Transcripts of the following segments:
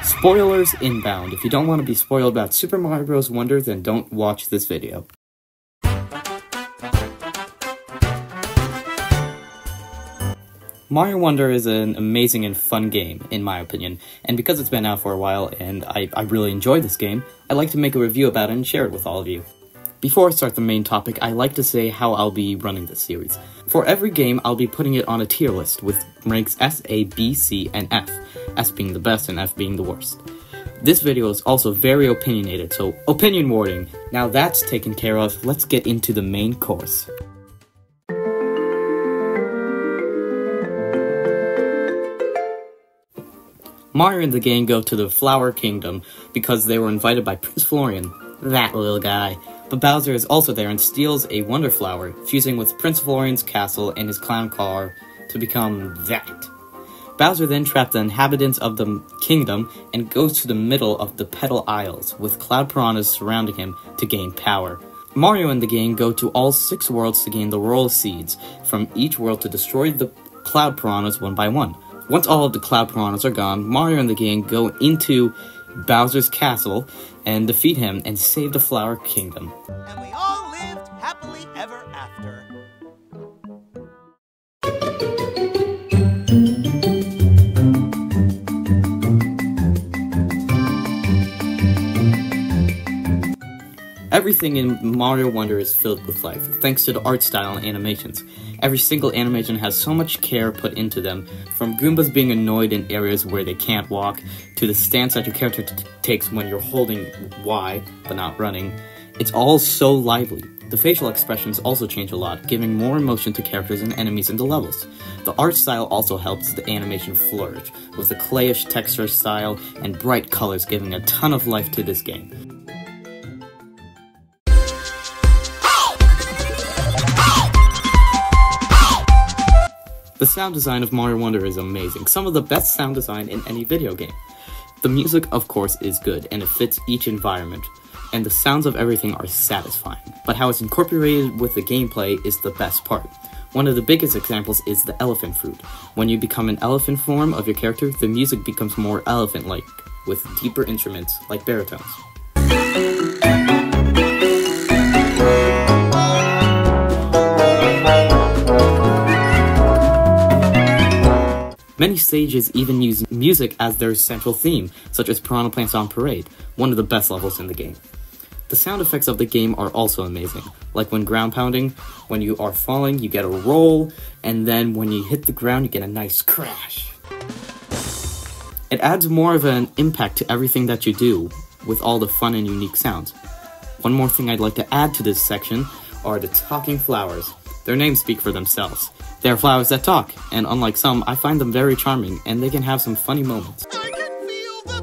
Spoilers inbound. If you don't want to be spoiled about Super Mario Bros. Wonder, then don't watch this video. Mario Wonder is an amazing and fun game, in my opinion, and because it's been out for a while and I really enjoy this game, I'd like to make a review about it and share it with all of you. Before I start the main topic, I like to say how I'll be running this series. For every game, I'll be putting it on a tier list with ranks S, A, B, C, and F, S being the best and F being the worst. This video is also very opinionated, so opinion warning. Now that's taken care of, let's get into the main course. Mario and the gang go to the Flower Kingdom because they were invited by Prince Florian, that little guy. But Bowser is also there and steals a Wonder Flower, fusing with Prince Florian's castle and his clown car to become that. Bowser then traps the inhabitants of the kingdom and goes to the middle of the Petal Isles, with Cloud Piranhas surrounding him to gain power. Mario and the gang go to all 6 worlds to gain the Royal Seeds from each world to destroy the Cloud Piranhas one by one. Once all of the Cloud Piranhas are gone, Mario and the gang go into Bowser's castle and defeat him and save the Flower Kingdom. And we all lived happily ever after. Everything in Mario Wonder is filled with life, thanks to the art style and animations. Every single animation has so much care put into them, from Goombas being annoyed in areas where they can't walk, to the stance that your character takes when you're holding Y, but not running. It's all so lively. The facial expressions also change a lot, giving more emotion to characters and enemies in the levels. The art style also helps the animation flourish, with the clayish texture style and bright colors giving a ton of life to this game. The sound design of Mario Wonder is amazing, some of the best sound design in any video game. The music, of course, is good, and it fits each environment, and the sounds of everything are satisfying. But how it's incorporated with the gameplay is the best part. One of the biggest examples is the elephant fruit. When you become an elephant form of your character, the music becomes more elephant-like, with deeper instruments like baritones. Many stages even use music as their central theme, such as Piranha Plants on Parade, one of the best levels in the game. The sound effects of the game are also amazing, like when ground pounding, when you are falling you get a roll, and then when you hit the ground you get a nice crash. It adds more of an impact to everything that you do, with all the fun and unique sounds. One more thing I'd like to add to this section are the talking flowers. Their names speak for themselves. They are flowers that talk, and unlike some, I find them very charming, and they can have some funny moments. I can feel the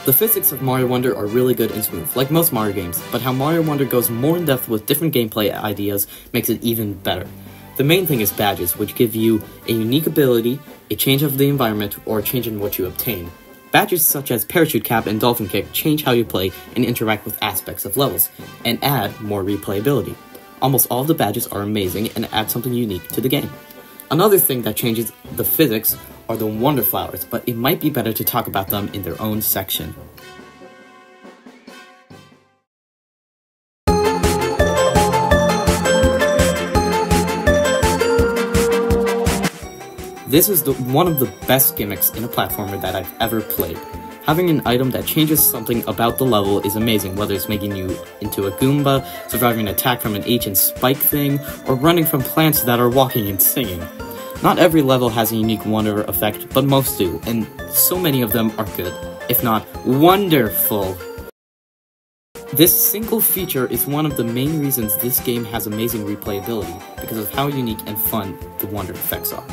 The physics of Mario Wonder are really good and smooth, like most Mario games, but how Mario Wonder goes more in depth with different gameplay ideas makes it even better. The main thing is badges, which give you a unique ability, a change of the environment, or a change in what you obtain. Badges such as Parachute Cap and Dolphin Kick change how you play and interact with aspects of levels, and add more replayability. Almost all of the badges are amazing and add something unique to the game. Another thing that changes the physics are the Wonder Flowers, but it might be better to talk about them in their own section. This is one of the best gimmicks in a platformer that I've ever played. Having an item that changes something about the level is amazing, whether it's making you into a Goomba, surviving an attack from an ancient spike thing, or running from plants that are walking and singing. Not every level has a unique wonder effect, but most do, and so many of them are good, if not wonderful. This single feature is one of the main reasons this game has amazing replayability, because of how unique and fun the wonder effects are.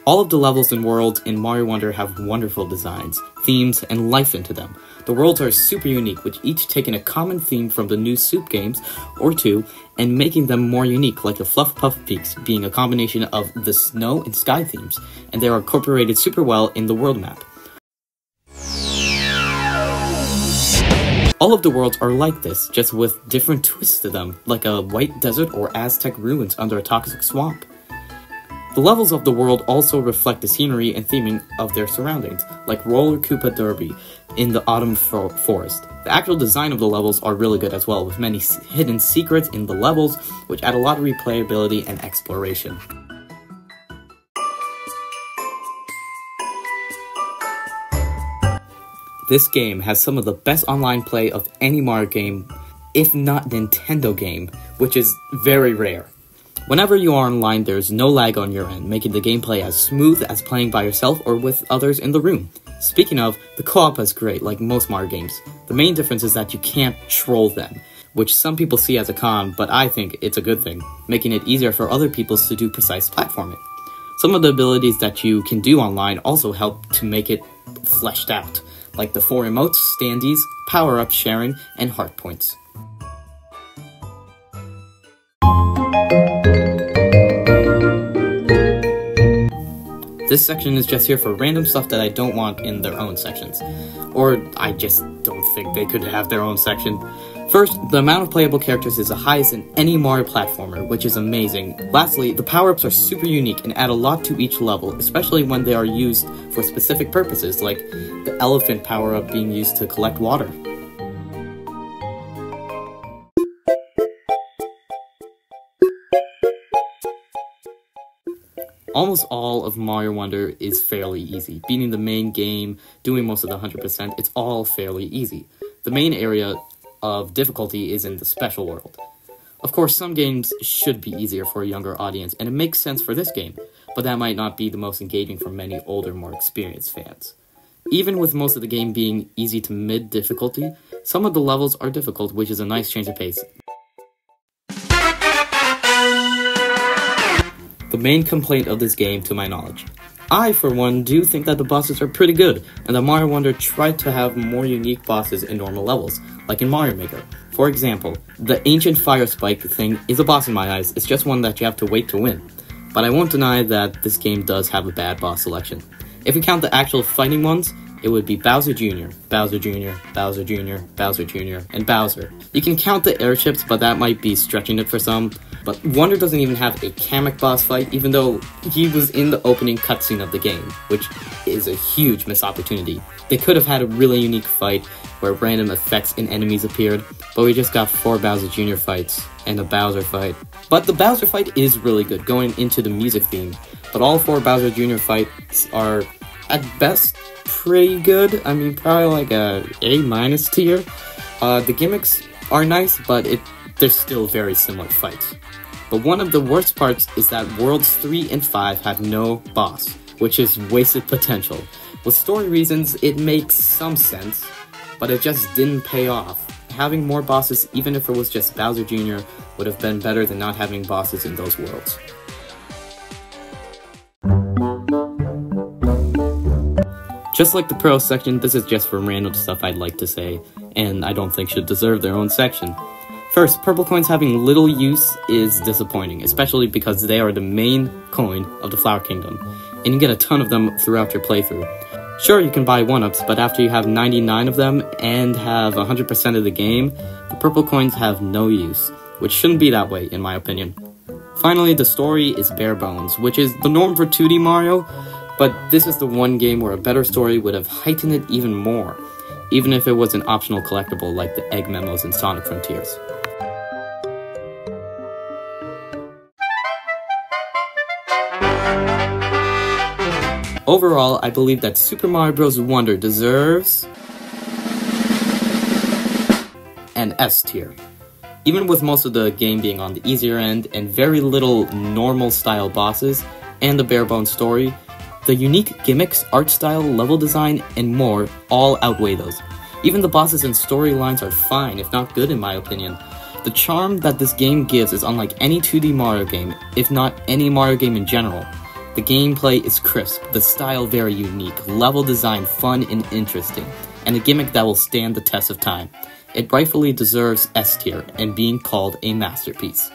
All of the levels and worlds in Mario Wonder have wonderful designs, themes, and life into them. The worlds are super unique, with each taking a common theme from the new Soup games, or two, and making them more unique, like the Fluff Puff Peaks being a combination of the snow and sky themes, and they are incorporated super well in the world map. All of the worlds are like this, just with different twists to them, like a white desert or Aztec ruins under a toxic swamp. The levels of the world also reflect the scenery and theming of their surroundings, like Roller Koopa Derby in the autumn forest. The actual design of the levels are really good as well, with many hidden secrets in the levels, which add a lot of replayability and exploration. This game has some of the best online play of any Mario game, if not Nintendo game, which is very rare. Whenever you are online, there's no lag on your end, making the gameplay as smooth as playing by yourself or with others in the room. Speaking of, the co-op is great, like most Mario games. The main difference is that you can't troll them, which some people see as a con, but I think it's a good thing, making it easier for other people to do precise platforming. Some of the abilities that you can do online also help to make it fleshed out, like the 4 emotes, standees, power-up sharing, and heart points. This section is just here for random stuff that I don't want in their own sections. Or I just don't think they could have their own section. First, the amount of playable characters is the highest in any Mario platformer, which is amazing. Lastly, the power-ups are super unique and add a lot to each level, especially when they are used for specific purposes, like the elephant power-up being used to collect water. Almost all of Mario Wonder is fairly easy. Beating the main game, doing most of the 100%, it's all fairly easy. The main area of difficulty is in the special world. Of course, some games should be easier for a younger audience, and it makes sense for this game, but that might not be the most engaging for many older, more experienced fans. Even with most of the game being easy to mid difficulty, some of the levels are difficult, which is a nice change of pace. The main complaint of this game, to my knowledge. I, for one, do think that the bosses are pretty good, and that Mario Wonder tried to have more unique bosses in normal levels, like in Mario Maker. For example, the ancient fire spike thing is a boss in my eyes, it's just one that you have to wait to win. But I won't deny that this game does have a bad boss selection. If we count the actual fighting ones, it would be Bowser Jr., Bowser Jr., Bowser Jr., Bowser Jr., and Bowser. You can count the airships, but that might be stretching it for some. But Wonder doesn't even have a Kamek boss fight, even though he was in the opening cutscene of the game, which is a huge missed opportunity. They could have had a really unique fight where random effects and enemies appeared, but we just got 4 Bowser Jr. fights and a Bowser fight. But the Bowser fight is really good, going into the music theme, but all 4 Bowser Jr. fights are, at best, pretty good. I mean, probably like a A- tier. The gimmicks are nice, but they're still very similar fights. But one of the worst parts is that Worlds 3 and 5 have no boss, which is wasted potential. With story reasons, it makes some sense, but it just didn't pay off. Having more bosses, even if it was just Bowser Jr., would have been better than not having bosses in those worlds. Just like the Pro section, this is just for random stuff I'd like to say, and I don't think should deserve their own section. First, purple coins having little use is disappointing, especially because they are the main coin of the Flower Kingdom, and you get a ton of them throughout your playthrough. Sure, you can buy 1-ups, but after you have 99 of them and have 100% of the game, the purple coins have no use, which shouldn't be that way, in my opinion. Finally, the story is bare bones, which is the norm for 2D Mario, but this is the one game where a better story would have heightened it even more, even if it was an optional collectible like the Egg Memos in Sonic Frontiers. Overall, I believe that Super Mario Bros. Wonder deserves an S tier. Even with most of the game being on the easier end and very little normal style bosses and the bare bones story, the unique gimmicks, art style, level design, and more all outweigh those. Even the bosses and storylines are fine, if not good in my opinion. The charm that this game gives is unlike any 2D Mario game, if not any Mario game in general. The gameplay is crisp, the style very unique, level design fun and interesting, and a gimmick that will stand the test of time. It rightfully deserves S tier and being called a masterpiece.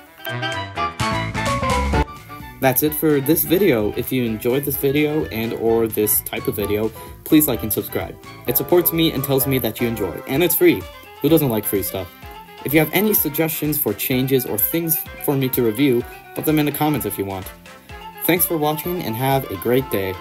That's it for this video. If you enjoyed this video and or this type of video, please like and subscribe. It supports me and tells me that you enjoy, and it's free. Who doesn't like free stuff? If you have any suggestions for changes or things for me to review, put them in the comments if you want. Thanks for watching and have a great day.